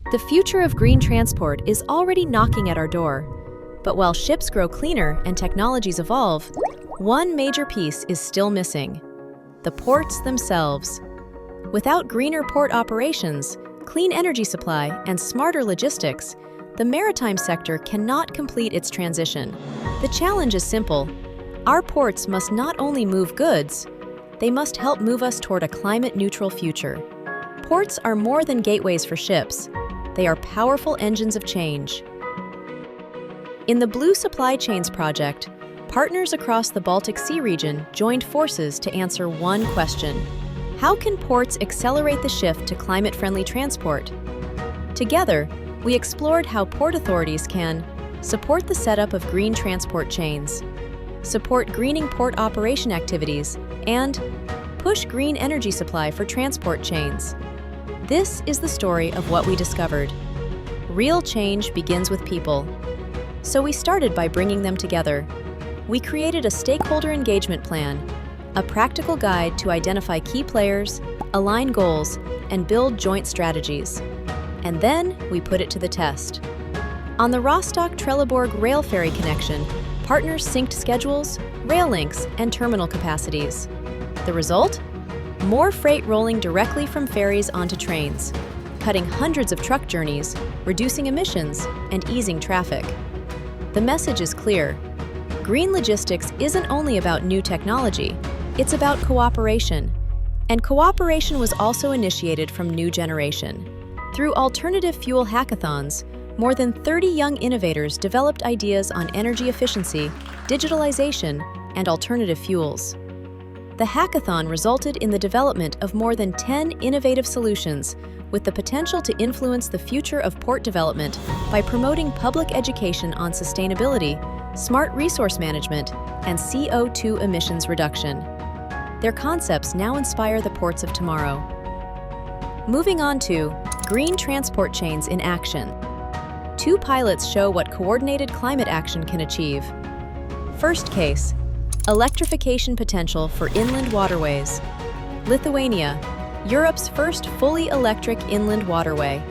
The future of green transport is already knocking at our door. But while ships grow cleaner and technologies evolve, one major piece is still missing: the ports themselves. Without greener port operations, clean energy supply, and smarter logistics, the maritime sector cannot complete its transition. The challenge is simple. Our ports must not only move goods, they must help move us toward a climate-neutral future. Ports are more than gateways for ships. They are powerful engines of change. In the Blue Supply Chains project, partners across the Baltic Sea region joined forces to answer one question: how can ports accelerate the shift to climate-friendly transport? Together, we explored how port authorities can support the setup of green transport chains, support greening port operation activities, and push green energy supply for transport chains. This is the story of what we discovered. Real change begins with people. So we started by bringing them together. We created a stakeholder engagement plan, a practical guide to identify key players, align goals, and build joint strategies. And then we put it to the test. On the Rostock-Trelleborg rail ferry connection, partners synced schedules, rail links, and terminal capacities. The result? More freight rolling directly from ferries onto trains, cutting hundreds of truck journeys, reducing emissions, and easing traffic. The message is clear. Green logistics isn't only about new technology, it's about cooperation. And cooperation was also initiated from New Generation. Through alternative fuel hackathons, more than 30 young innovators developed ideas on energy efficiency, digitalization, and alternative fuels. The hackathon resulted in the development of more than 10 innovative solutions with the potential to influence the future of port development by promoting public education on sustainability, smart resource management, and CO2 emissions reduction. Their concepts now inspire the ports of tomorrow. Moving on to green transport chains in action. Two pilots show what coordinated climate action can achieve. First case: electrification potential for inland waterways. Lithuania, Europe's first fully electric inland waterway.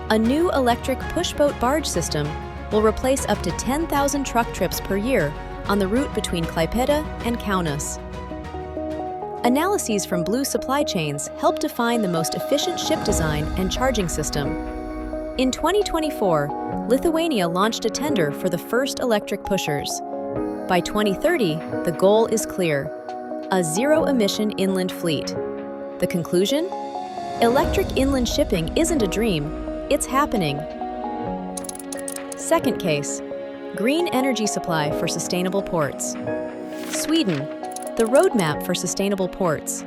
A new electric pushboat barge system will replace up to 10,000 truck trips per year on the route between Klaipėda and Kaunas. Analyses from Blue Supply Chains help define the most efficient ship design and charging system. In 2024, Lithuania launched a tender for the first electric pushers. By 2030, the goal is clear: a zero-emission inland fleet. The conclusion? Electric inland shipping isn't a dream, it's happening. Second case: green energy supply for sustainable ports. Sweden, the roadmap for sustainable ports.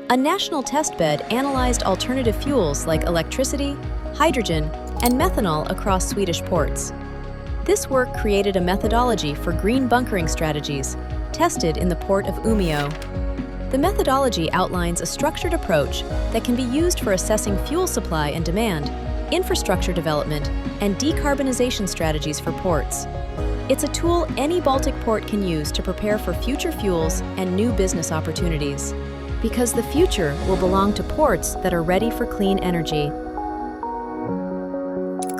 A national testbed analyzed alternative fuels like electricity, hydrogen, and methanol across Swedish ports. This work created a methodology for green bunkering strategies, tested in the port of Umeå. The methodology outlines a structured approach that can be used for assessing fuel supply and demand, infrastructure development, and decarbonization strategies for ports. It's a tool any Baltic port can use to prepare for future fuels and new business opportunities. Because the future will belong to ports that are ready for clean energy.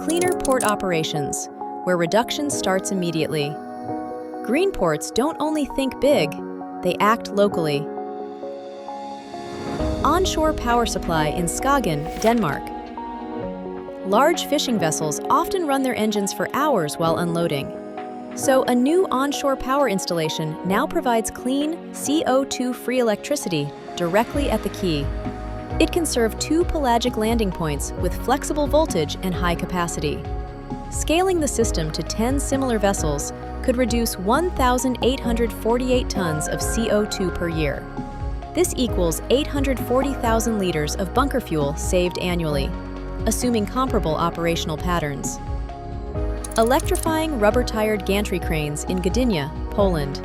Cleaner port operations, where reduction starts immediately. Green ports don't only think big, they act locally. Onshore power supply in Skagen, Denmark. Large fishing vessels often run their engines for hours while unloading. So a new onshore power installation now provides clean, CO2-free electricity directly at the quay. It can serve 2 pelagic landing points with flexible voltage and high capacity. Scaling the system to 10 similar vessels could reduce 1,848 tons of CO2 per year. This equals 840,000 liters of bunker fuel saved annually, assuming comparable operational patterns. Electrifying rubber-tired gantry cranes in Gdynia, Poland.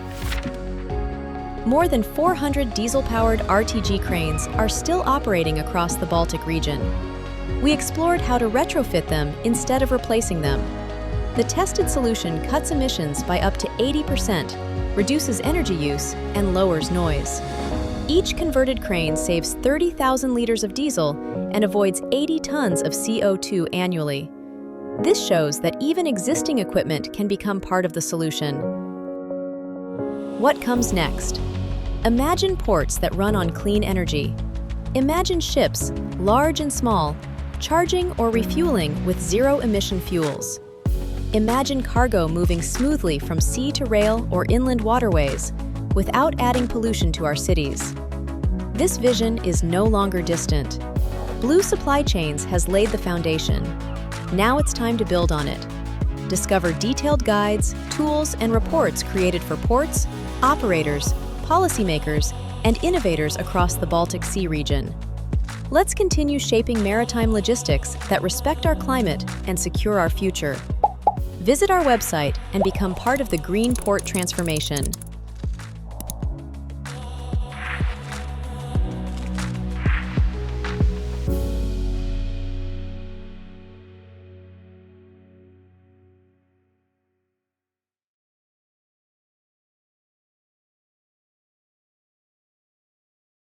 More than 400 diesel-powered RTG cranes are still operating across the Baltic region. We explored how to retrofit them instead of replacing them. The tested solution cuts emissions by up to 80%, reduces energy use, and lowers noise. Each converted crane saves 30,000 liters of diesel and avoids 80 tons of CO2 annually. This shows that even existing equipment can become part of the solution. What comes next? Imagine ports that run on clean energy. Imagine ships, large and small, charging or refueling with zero-emission fuels. Imagine cargo moving smoothly from sea to rail or inland waterways without adding pollution to our cities. This vision is no longer distant. Blue Supply Chains has laid the foundation. Now it's time to build on it. Discover detailed guides, tools, and reports created for ports, operators, policymakers, and innovators across the Baltic Sea region. Let's continue shaping maritime logistics that respect our climate and secure our future. Visit our website and become part of the green port transformation.